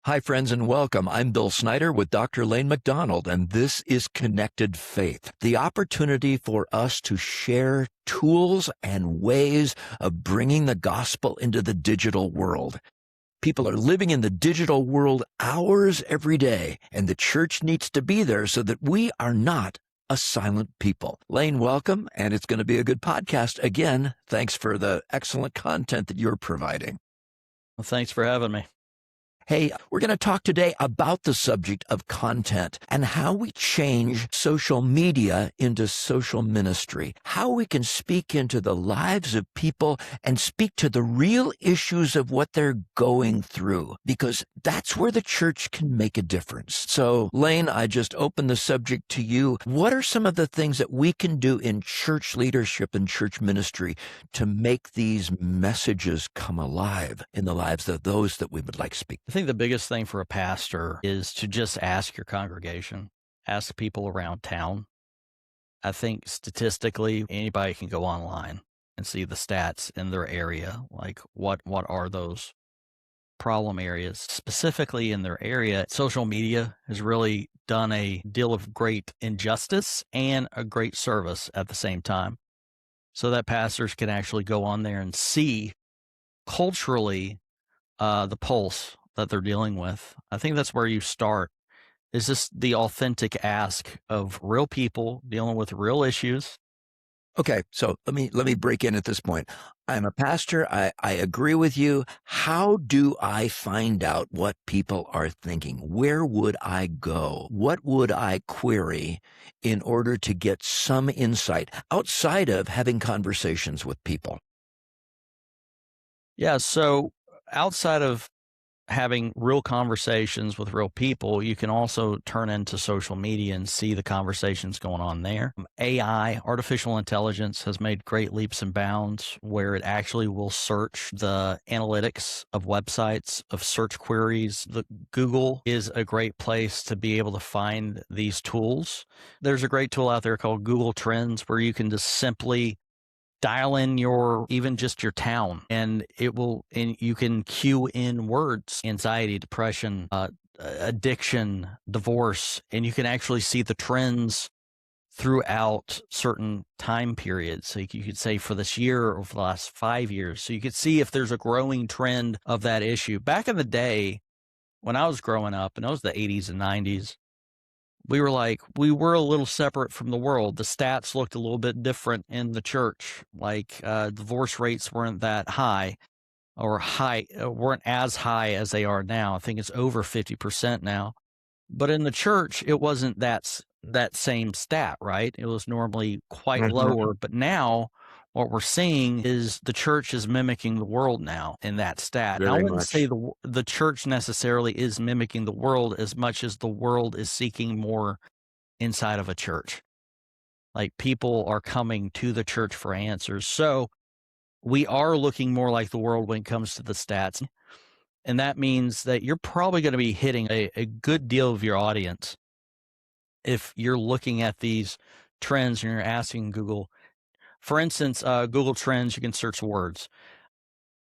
Hi, friends, and welcome. I'm Bill Snyder with Dr. Lane McDonald, and this is Connected Faith, the opportunity for us to share tools and ways of bringing the gospel into the digital world. People are living in the digital world hours every day, and the church needs to be there so that we are not a silent people. Lane, welcome, and it's going to be a good podcast. Again, thanks for the excellent content that you're providing. Well, thanks for having me. Hey, we're going to talk today about the subject of content and how we change social media into social ministry, how we can speak into the lives of people and speak to the real issues of what they're going through, because that's where the church can make a difference. So, Lane, I just opened the subject to you. What are some of the things that we can do in church leadership and church ministry to make these messages come alive in the lives of those that we would like to speak? I think the biggest thing for a pastor is to just ask your congregation, ask people around town. I think statistically, anybody can go online and see the stats in their area, like what are those problem areas specifically in their area. Social media has really done a deal of great injustice and a great service at the same time, so that pastors can actually go on there and see culturally the pulse that they're dealing with. I think that's where you start, is just the authentic ask of real people dealing with real issues. Okay, so let me break in at this point. I'm a pastor. I agree with you. How do I find out what people are thinking? Where would I go? What would I query in order to get some insight outside of having conversations with people? Yeah, so outside of having real conversations with real people, you can also turn into social media and see the conversations going on there. AI, artificial intelligence, has made great leaps and bounds where it actually will search the analytics of websites, of search queries. Google is a great place to be able to find these tools. There's a great tool out there called Google Trends where you can just simply dial in even just your town, and you can cue in words: anxiety, depression, addiction, divorce, and you can actually see the trends throughout certain time periods. So you could say for this year or for the last 5 years. So you could see if there's a growing trend of that issue. Back in the day, when I was growing up, and it was the 80s and 90s, we were a little separate from the world. The stats looked a little bit different in the church. Like divorce rates weren't that high, or weren't as high as they are now. I think it's over 50% now. But in the church, it wasn't that same stat, right? It was normally quite lower. But now what we're seeing is the church is mimicking the world now in that stat. And I wouldn't say the church necessarily is mimicking the world as much as the world is seeking more inside of a church. Like, people are coming to the church for answers. So we are looking more like the world when it comes to the stats. And that means that you're probably going to be hitting a good deal of your audience if you're looking at these trends and you're asking Google. For instance, Google Trends, you can search words.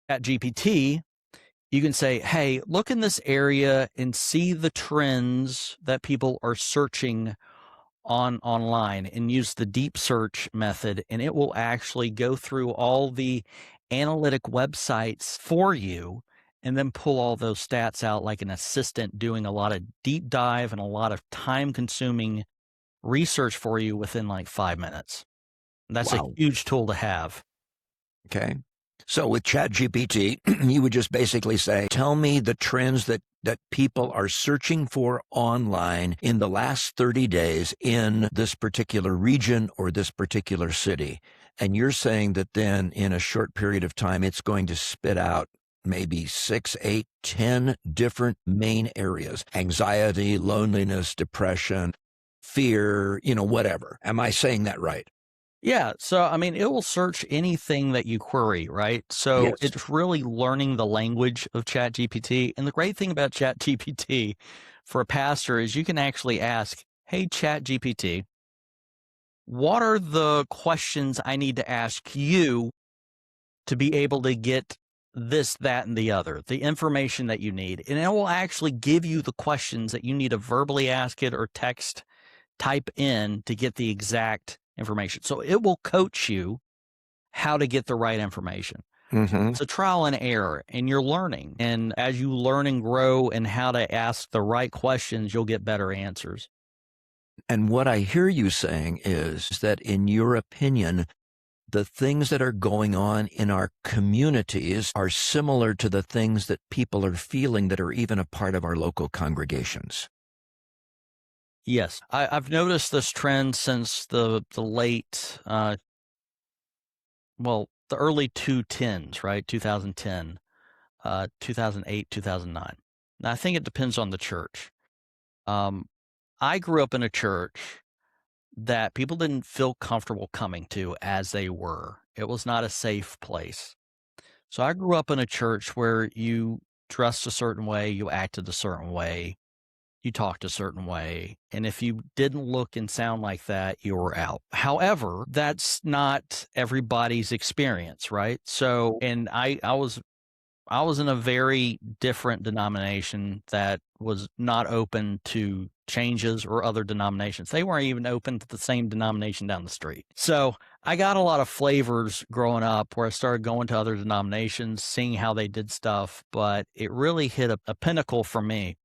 At GPT, you can say, hey, look in this area and see the trends that people are searching online, and use the deep search method, and it will actually go through all the analytic websites for you and then pull all those stats out like an assistant doing a lot of deep dive and a lot of time-consuming research for you within like 5 minutes. That's a huge tool to have. Okay. So with ChatGPT, you would just basically say, tell me the trends that people are searching for online in the last 30 days in this particular region or this particular city. And you're saying that then in a short period of time, it's going to spit out maybe 6, 8, 10 different main areas: anxiety, loneliness, depression, fear, whatever. Am I saying that right? Yeah. So, I mean, it will search anything that you query, right? So Yes. it's really learning the language of ChatGPT. And the great thing about ChatGPT for a pastor is you can actually ask, hey, ChatGPT, what are the questions I need to ask you to be able to get this, that, and the other, the information that you need. And it will actually give you the questions that you need to verbally ask it or type in to get the exact information. So it will coach you how to get the right information. Mm-hmm. It's a trial and error, and you're learning. And as you learn and grow and how to ask the right questions, you'll get better answers. And what I hear you saying is that, in your opinion, the things that are going on in our communities are similar to the things that people are feeling that are even a part of our local congregations. Yes, I've noticed this trend since the late, the early 2010s, right? 2010, 2008, 2009. Now, I think it depends on the church. I grew up in a church that people didn't feel comfortable coming to as they were. It was not a safe place. So I grew up in a church where you dressed a certain way, you acted a certain way, you talked a certain way. And if you didn't look and sound like that, you were out. However, that's not everybody's experience, right? So, and I was in a very different denomination that was not open to changes or other denominations. They weren't even open to the same denomination down the street. So I got a lot of flavors growing up where I started going to other denominations, seeing how they did stuff. But it really hit a pinnacle for me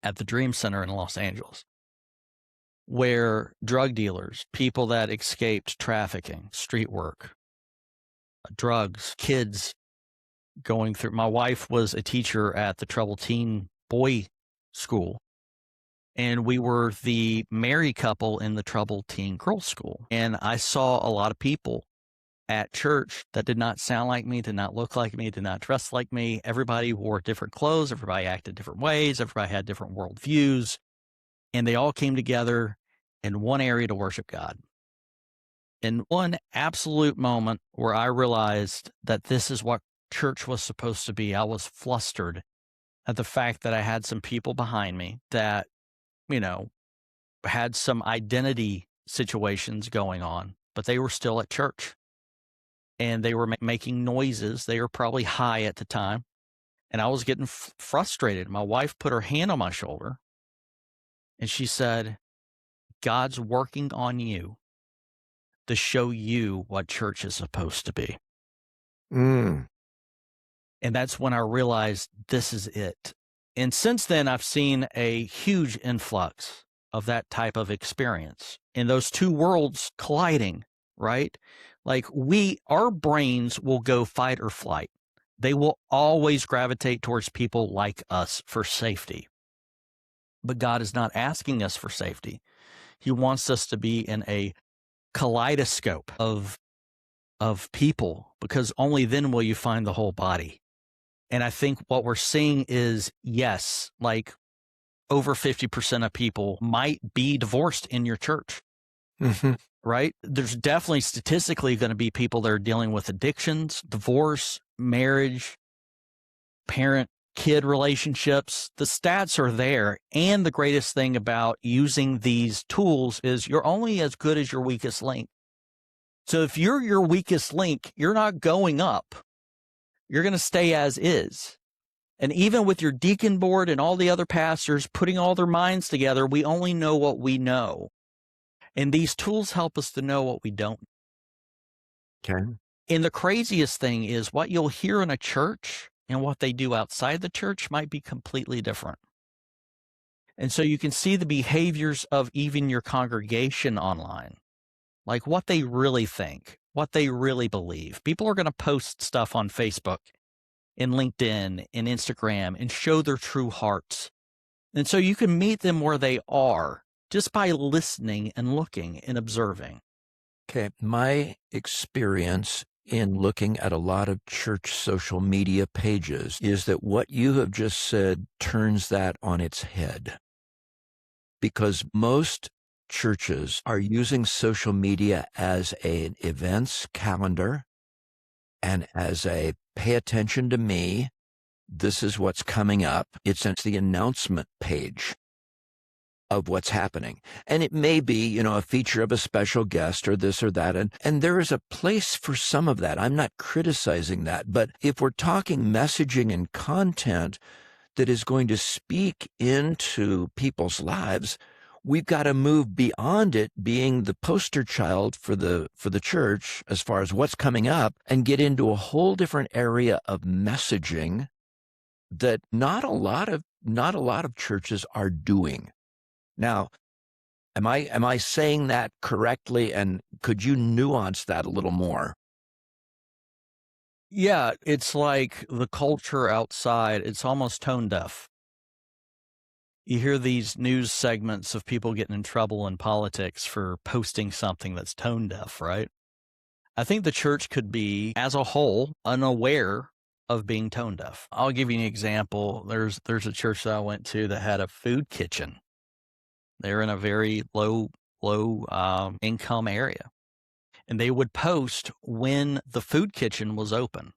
at the Dream Center in Los Angeles, where drug dealers, people that escaped trafficking, street work, drugs, kids going through. My wife was a teacher at the troubled teen boy school, and we were the married couple in the troubled teen girls school. And I saw a lot of people at church that did not sound like me, did not look like me, did not dress like me. Everybody wore different clothes. Everybody acted different ways. Everybody had different worldviews, and they all came together in one area to worship God. In one absolute moment where I realized that this is what church was supposed to be, I was flustered at the fact that I had some people behind me that, had some identity situations going on, but they were still at church and they were making noises. They were probably high at the time. And I was getting frustrated. My wife put her hand on my shoulder and she said, God's working on you to show you what church is supposed to be. Mm. And that's when I realized this is it. And since then, I've seen a huge influx of that type of experience and those two worlds colliding, right? Like our brains will go fight or flight. They will always gravitate towards people like us for safety. But God is not asking us for safety. He wants us to be in a kaleidoscope of people, because only then will you find the whole body. And I think what we're seeing is, yes, like over 50% of people might be divorced in your church, right? There's definitely statistically going to be people that are dealing with addictions, divorce, marriage, parent-kid relationships. The stats are there. And the greatest thing about using these tools is you're only as good as your weakest link. So if you're your weakest link, you're not going up. You're going to stay as is. And even with your deacon board and all the other pastors putting all their minds together, we only know what we know. And these tools help us to know what we don't. Okay. And the craziest thing is what you'll hear in a church and what they do outside the church might be completely different. And so you can see the behaviors of even your congregation online, like what they really think, what they really believe. People are going to post stuff on Facebook and LinkedIn and Instagram and show their true hearts. And so you can meet them where they are just by listening and looking and observing. Okay. My experience in looking at a lot of church social media pages is that what you have just said turns that on its head. Because most churches are using social media as an events calendar and as a pay attention to me, this is what's coming up. It's the announcement page. of what's happening. And it may be, a feature of a special guest or this or that. And there is a place for some of that. I'm not criticizing that. But if we're talking messaging and content that is going to speak into people's lives, we've got to move beyond it being the poster child for the church as far as what's coming up, and get into a whole different area of messaging that not a lot of churches are doing. Now, am I saying that correctly? And could you nuance that a little more? Yeah, it's like the culture outside, it's almost tone deaf. You hear these news segments of people getting in trouble in politics for posting something that's tone deaf, right? I think the church could be, as a whole, unaware of being tone deaf. I'll give you an example. There's a church that I went to that had a food kitchen. They're in a very low income area. And they would post when the food kitchen was open.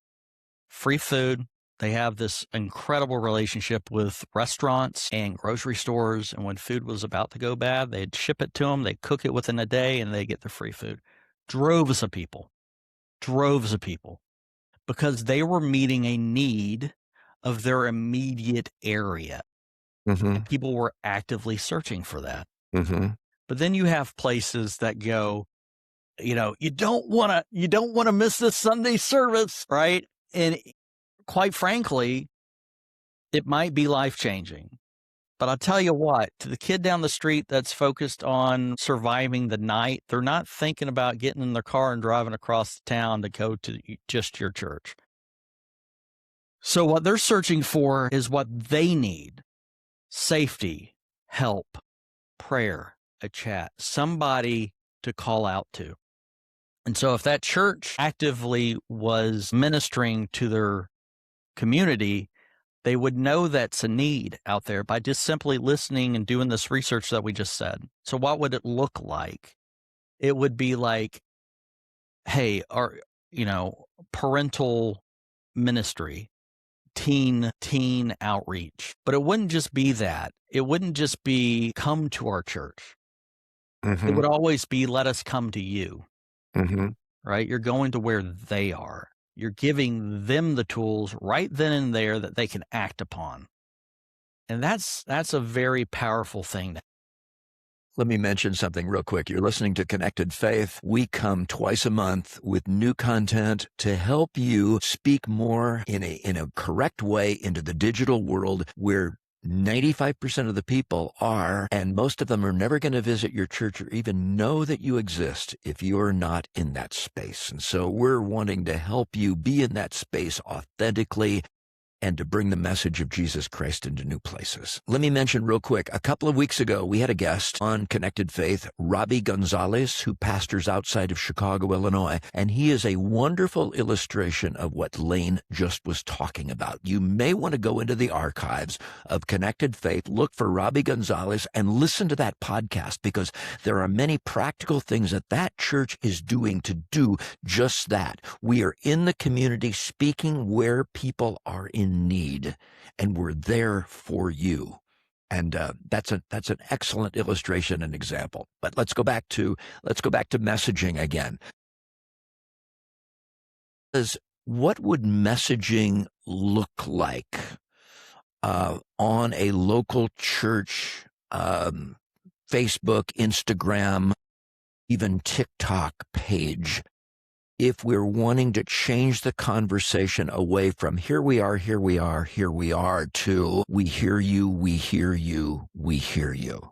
Free food. They have this incredible relationship with restaurants and grocery stores. And when food was about to go bad, they'd ship it to them. They'd cook it within a day and they get the free food. Droves of people, because they were meeting a need of their immediate area. Mm-hmm. And people were actively searching for that. Mm-hmm. But then you have places that go, you don't want to miss this Sunday service, right? And quite frankly, it might be life-changing. But I'll tell you what, to the kid down the street that's focused on surviving the night, they're not thinking about getting in their car and driving across the town to go to just your church. So what they're searching for is what they need: safety, help, prayer, a chat, somebody to call out to. And so if that church actively was ministering to their community, they would know that's a need out there by just simply listening and doing this research that we just said. So what would it look like? It would be like, hey, parental ministry, teen outreach. But it wouldn't just be that. It wouldn't just be come to our church. Mm-hmm. It would always be, let us come to you. Mm-hmm. Right? You're going to where they are. You're giving them the tools right then and there that they can act upon. And that's a very powerful thing. Let me mention something real quick. You're listening to Connected Faith. We come twice a month with new content to help you speak more in a correct way into the digital world where 95% of the people are, and most of them are never going to visit your church or even know that you exist if you're not in that space. And so we're wanting to help you be in that space authentically and to bring the message of Jesus Christ into new places. Let me mention real quick, a couple of weeks ago, we had a guest on Connected Faith, Robbie Gonzalez, who pastors outside of Chicago, Illinois, and he is a wonderful illustration of what Lane just was talking about. You may want to go into the archives of Connected Faith, look for Robbie Gonzalez, and listen to that podcast, because there are many practical things that church is doing to do just that. We are in the community speaking where people are in need, and we're there for you. And that's an excellent illustration and example. But let's go back to messaging again. What would messaging look like on a local church, Facebook, Instagram, even TikTok page, if we're wanting to change the conversation away from here we are, to we hear you, we hear you, we hear you?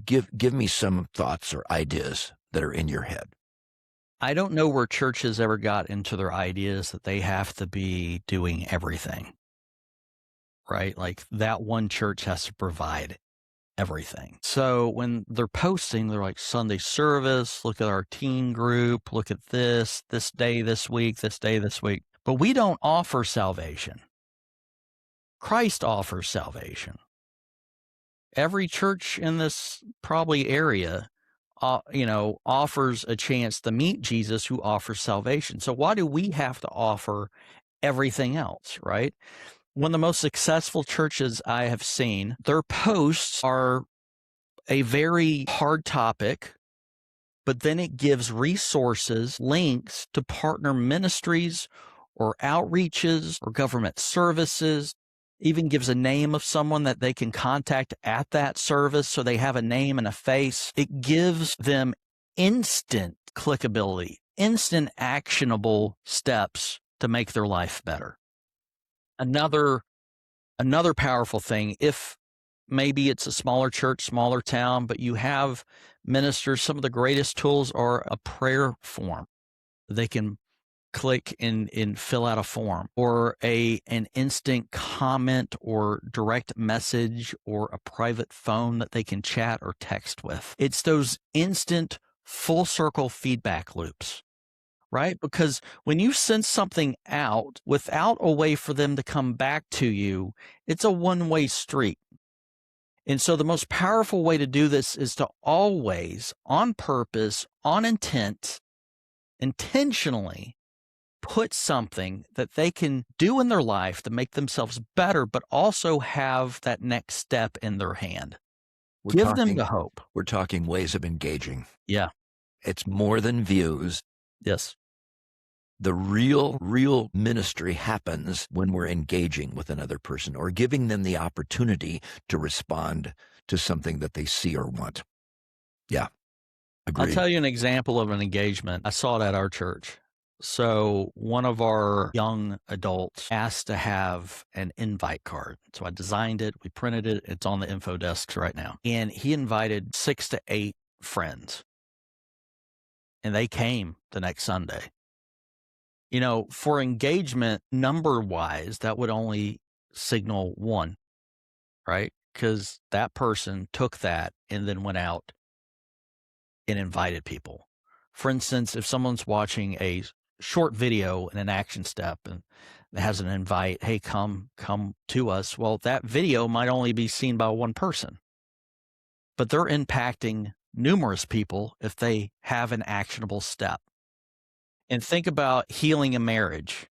Give me some thoughts or ideas that are in your head. I don't know where churches ever got into their ideas that they have to be doing everything, right? Like that one church has to provide everything. So when they're posting, they're like, Sunday service, look at our teen group, look at this day this week, this day this week. But we don't offer salvation. Christ offers salvation. Every church in this probably area, offers a chance to meet Jesus, who offers salvation. So why do we have to offer everything else, right? One of the most successful churches I have seen, their posts are a very hard topic, but then it gives resources, links to partner ministries or outreaches or government services, even gives a name of someone that they can contact at that service so they have a name and a face. It gives them instant clickability, instant actionable steps to make their life better. Another powerful thing, if maybe it's a smaller church, smaller town, but you have ministers, some of the greatest tools are a prayer form. They can click and fill out a form, or an instant comment or direct message or a private phone that they can chat or text with. It's those instant full circle feedback loops, right? Because when you send something out without a way for them to come back to you, it's a one-way street. And so the most powerful way to do this is to always, on purpose, on intent, intentionally put something that they can do in their life to make themselves better, but also have that next step in their hand. Give them the hope. We're talking ways of engaging. Yeah. It's more than views. Yes. The real ministry happens when we're engaging with another person or giving them the opportunity to respond to something that they see or want. Yeah. Agreed. I'll tell you an example of an engagement. I saw it at our church. So one of our young adults asked to have an invite card. So I designed it. We printed it. It's on the info desks right now. And he invited 6 to 8 friends. And they came the next Sunday. You know, for engagement, number-wise, that would only signal 1, right? Because that person took that and then went out and invited people. For instance, if someone's watching a short video and an action step and it has an invite, hey, come to us. Well, that video might only be seen by one person, but they're impacting numerous people if they have an actionable step. And think about healing a marriage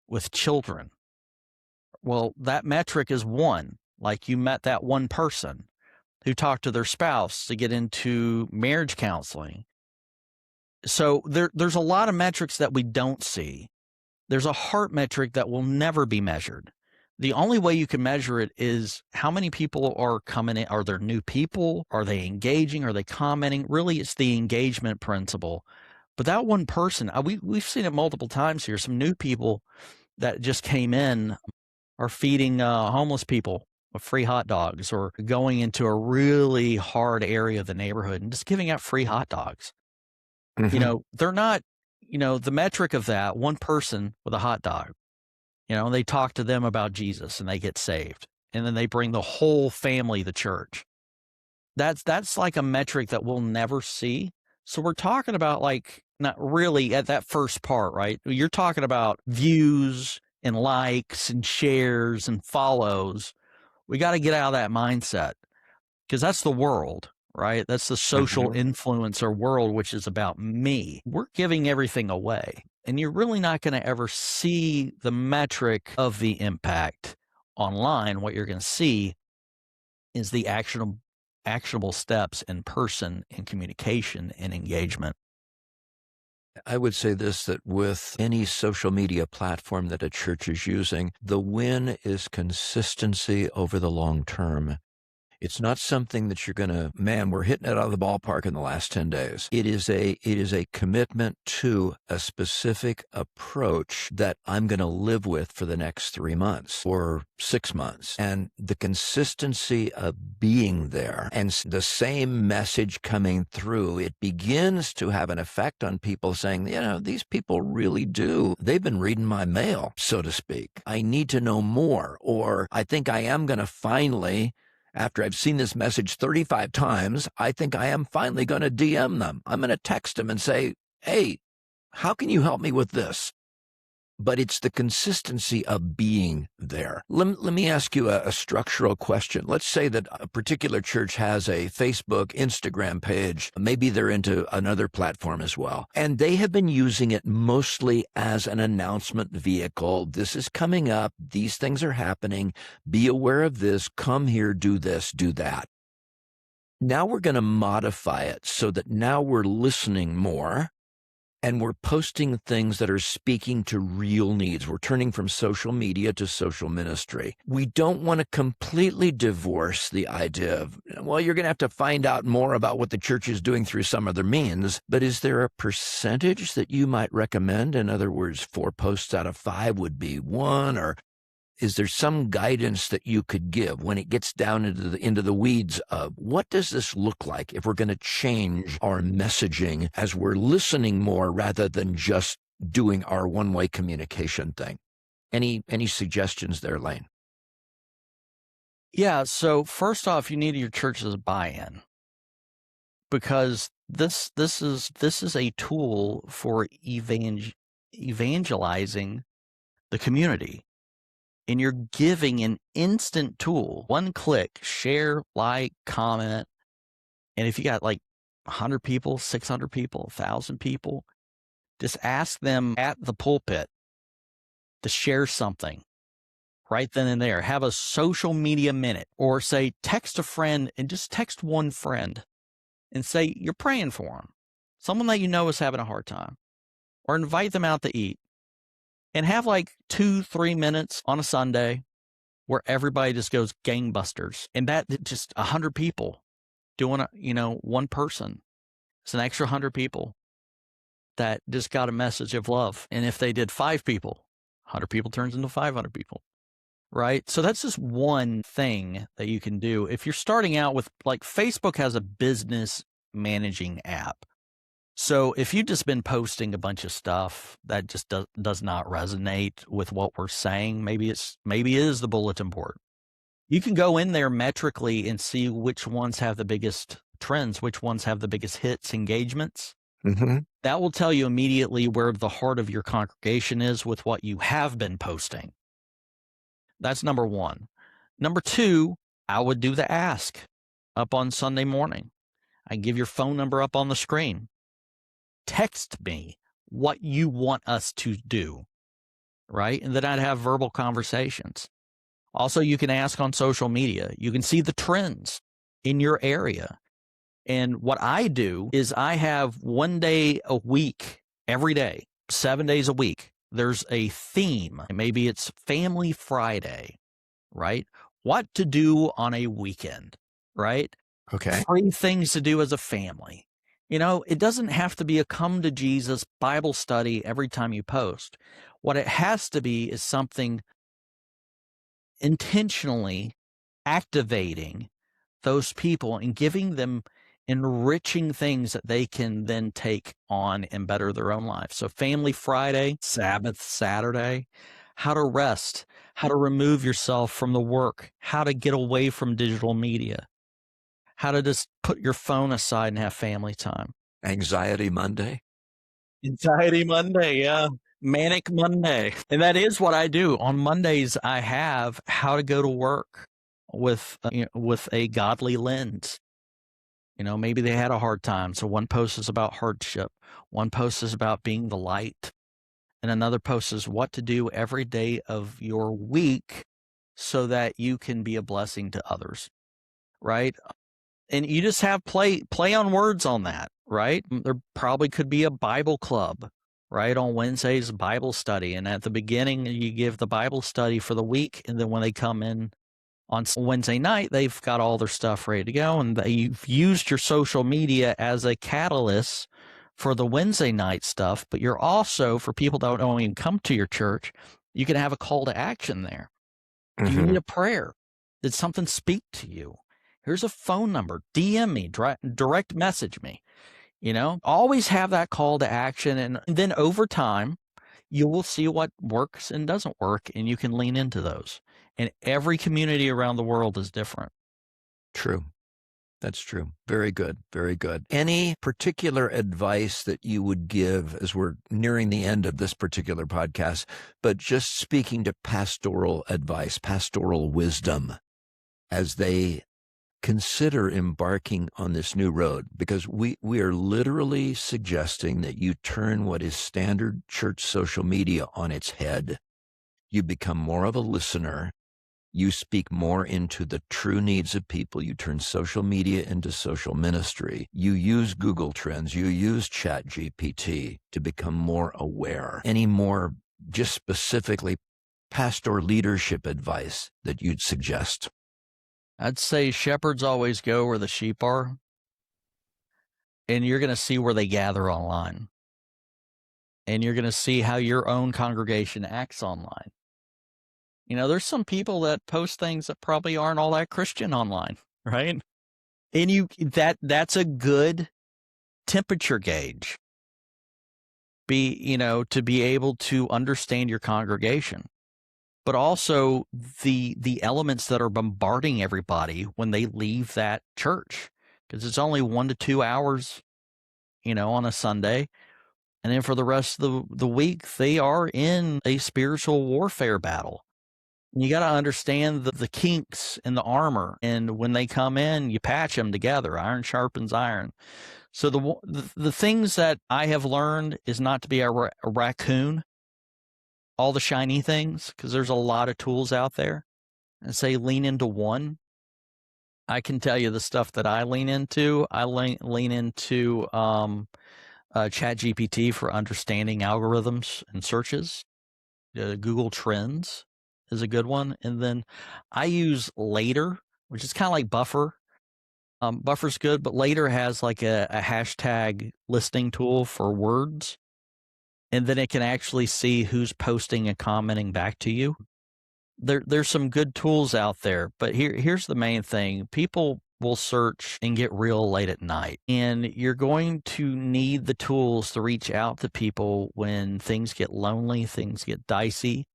with children. Well, that metric is 1. Like you met that one person who talked to their spouse to get into marriage counseling. So there's a lot of metrics that we don't see. There's a heart metric that will never be measured. The only way you can measure it is how many people are coming in. Are there new people? Are they engaging? Are they commenting? Really, it's the engagement principle. But that one person, we've seen it multiple times here. Some new people that just came in are feeding homeless people with free hot dogs, or going into a really hard area of the neighborhood and just giving out free hot dogs. Mm-hmm. You know, they're not, the metric of that, one person with a hot dog, and they talk to them about Jesus and they get saved. And then they bring the whole family to church. That's like a metric that we'll never see. So we're talking about, like, not really at that first part, right? You're talking about views and likes and shares and follows. We got to get out of that mindset, because that's the world, right? That's the social influencer world, which is about me. We're giving everything away, and you're really not going to ever see the metric of the impact online. What you're going to see is the actionable steps in person, in communication, and engagement. I would say this, that with any social media platform that a church is using, the win is consistency over the long term. It's not something that you're going to, we're hitting it out of the ballpark in the last 10 days. It is a commitment to a specific approach that I'm going to live with for the next 3 months or 6 months. And the consistency of being there and the same message coming through, it begins to have an effect on people saying, these people really do. They've been reading my mail, so to speak. I need to know more, or I think I am going to finally, after I've seen this message 35 times, I think I am finally going to DM them. I'm going to text them and say, hey, how can you help me with this? But it's the consistency of being there. Let me ask you a structural question. Let's say that a particular church has a Facebook, Instagram page. Maybe they're into another platform as well. And they have been using it mostly as an announcement vehicle. This is coming up. These things are happening. Be aware of this. Come here, do this, do that. Now we're going to modify it so that now we're listening more and we're posting things that are speaking to real needs. We're turning from social media to social ministry. We don't want to completely divorce the idea of, well, you're going to have to find out more about what the church is doing through some other means. But is there a percentage that you might recommend? In other words, 4 posts out of 5 would be 1, or is there some guidance that you could give when it gets down into the weeds of what does this look like if we're going to change our messaging as we're listening more rather than just doing our one-way communication thing? Any suggestions there, Lane? Yeah. So first off, you need your church's buy-in, because this is a tool for evangelizing the community. And you're giving an instant tool, 1 click, share, like, comment. And if you got like 100 people, 600 people, 1,000 people, just ask them at the pulpit to share something right then and there. Have a social media minute, or say text a friend, and just text 1 friend and say you're praying for them, someone that you know is having a hard time, or invite them out to eat. And have like 2-3 minutes on a Sunday where everybody just goes gangbusters. And that just 100 people doing, 1 person. It's an extra 100 people that just got a message of love. And if they did 5 people, 100 people turns into 500 people, right? So that's just one thing that you can do. If you're starting out with, like, Facebook has a business managing app. So if you've just been posting a bunch of stuff that just does not resonate with what we're saying, maybe it is the bulletin board. You can go in there metrically and see which ones have the biggest trends, which ones have the biggest hits, engagements. Mm-hmm. That will tell you immediately where the heart of your congregation is with what you have been posting. That's number 1. Number 2, I would do the ask up on Sunday morning. I give your phone number up on the screen. Text me what you want us to do, right? And then I'd have verbal conversations. Also, you can ask on social media. You can see the trends in your area. And what I do is I have 1 day a week, every day, 7 days a week. There's a theme. Maybe it's Family Friday, right? What to do on a weekend, right? Okay. 3 things to do as a family. It doesn't have to be a come to Jesus Bible study every time you post. What it has to be is something intentionally activating those people and giving them enriching things that they can then take on and better their own lives. So Family Friday, Sabbath Saturday, how to rest, how to remove yourself from the work, how to get away from digital media, how to just put your phone aside and have family time. Anxiety Monday. Anxiety Monday, yeah. Manic Monday. And that is what I do. On Mondays, I have how to go to work with a godly lens. Maybe they had a hard time. So 1 post is about hardship. 1 post is about being the light. And another post is what to do every day of your week so that you can be a blessing to others, right? And you just have play on words on that, right? There probably could be a Bible club, right? On Wednesdays, Bible study. And at the beginning, you give the Bible study for the week. And then when they come in on Wednesday night, they've got all their stuff ready to go. And you've used your social media as a catalyst for the Wednesday night stuff. But you're also, for people that don't even come to your church, you can have a call to action there. Do you need a prayer? Did something speak to you? Here's a phone number. DM me, direct message me. Always have that call to action. And then over time, you will see what works and doesn't work, and you can lean into those. And every community around the world is different. True. That's true. Very good. Very good. Any particular advice that you would give as we're nearing the end of this particular podcast, but just speaking to pastoral advice, pastoral wisdom, as they consider embarking on this new road? Because we are literally suggesting that you turn what is standard church social media on its head. You become more of a listener You speak more into the true needs of people. You turn social media into social ministry. You use Google Trends. You use ChatGPT to become more aware. Any more just specifically pastoral leadership advice that you'd suggest? I'd say shepherds always go where the sheep are, and you're going to see where they gather online. And you're going to see how your own congregation acts online. You know, there's some people that post things that probably aren't all that Christian online, right? And that's a good temperature gauge. To be able to understand your congregation, but also the elements that are bombarding everybody when they leave that church, because it's only 1 to 2 hours, on a Sunday. And then for the rest of the week, they are in a spiritual warfare battle. You got to understand the kinks in the armor. And when they come in, you patch them together. Iron sharpens iron. So the things that I have learned is not to be a raccoon, all the shiny things, because there's a lot of tools out there. And say lean into one. I can tell you the stuff that I lean into. I lean into ChatGPT for understanding algorithms and searches. Google Trends is a good one. And then I use Later, which is kind of like Buffer. Buffer's good, but Later has like a hashtag listing tool for words. And then it can actually see who's posting and commenting back to you. There's some good tools out there, but here's the main thing. People will search and get real late at night, and you're going to need the tools to reach out to people when things get lonely, things get dicey,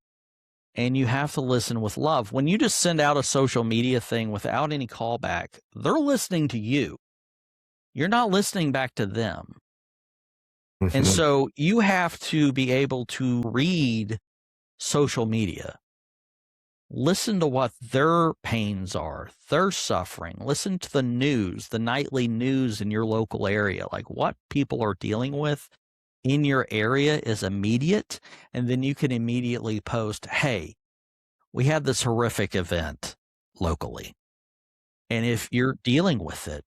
and you have to listen with love. When you just send out a social media thing without any callback, they're listening to you. You're not listening back to them. And so you have to be able to read social media. Listen to what their pains are, their suffering. Listen to the news, the nightly news in your local area, like what people are dealing with in your area is immediate. And then you can immediately post, hey, we had this horrific event locally. And if you're dealing with it,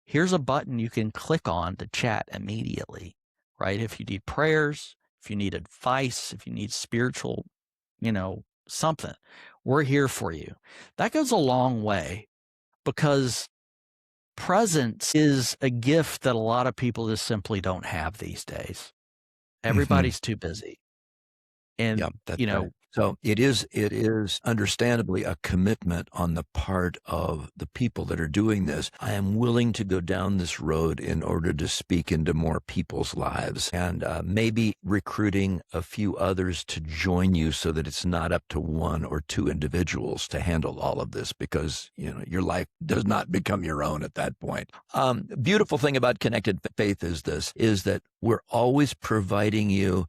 here's a button you can click on to chat immediately, right? If you need prayers, if you need advice, if you need spiritual, something, we're here for you. That goes a long way, because presence is a gift that a lot of people just simply don't have these days. Everybody's too busy. And, that's right. So it is understandably a commitment on the part of the people that are doing this. I am willing to go down this road in order to speak into more people's lives, and maybe recruiting a few others to join you so that it's not up to 1 or 2 individuals to handle all of this, because, your life does not become your own at that point. Beautiful thing about Connected Faith is that we're always providing you,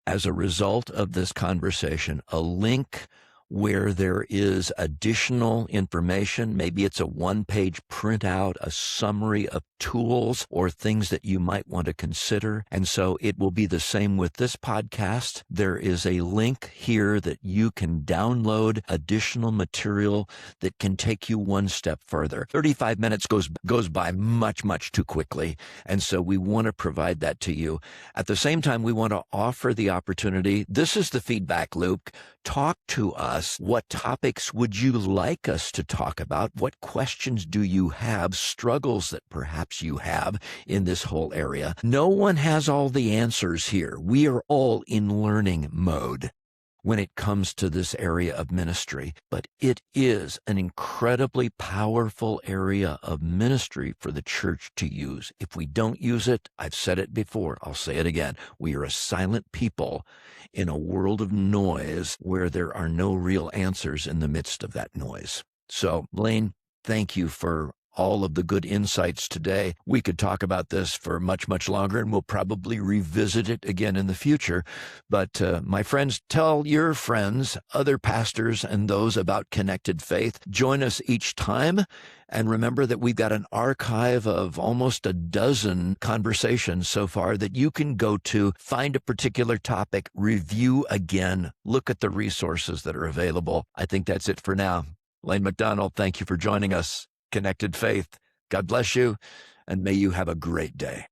as a result of this conversation, a link where there is additional information. Maybe it's a 1-page printout, a summary of tools or things that you might want to consider. And so it will be the same with this podcast. There is a link here that you can download additional material that can take you one step further. 35 minutes goes by much, much too quickly. And so we want to provide that to you. At the same time, we want to offer the opportunity. This is the feedback loop. Talk to us. What topics would you like us to talk about? What questions do you have? Struggles that perhaps you have in this whole area. No one has all the answers here. We are all in learning mode when it comes to this area of ministry, but it is an incredibly powerful area of ministry for the church to use. If we don't use it, I've said it before, I'll say it again, we are a silent people in a world of noise where there are no real answers in the midst of that noise. So, Lane, thank you for all of the good insights today. We could talk about this for much, much longer, and we'll probably revisit it again in the future. But my friends, tell your friends, other pastors, and those about Connected Faith. Join us each time. And remember that we've got an archive of almost a dozen conversations so far that you can go to, find a particular topic, review again, look at the resources that are available. I think that's it for now. Lane McDonald, thank you for joining us. Connected Faith, God bless you, and may you have a great day.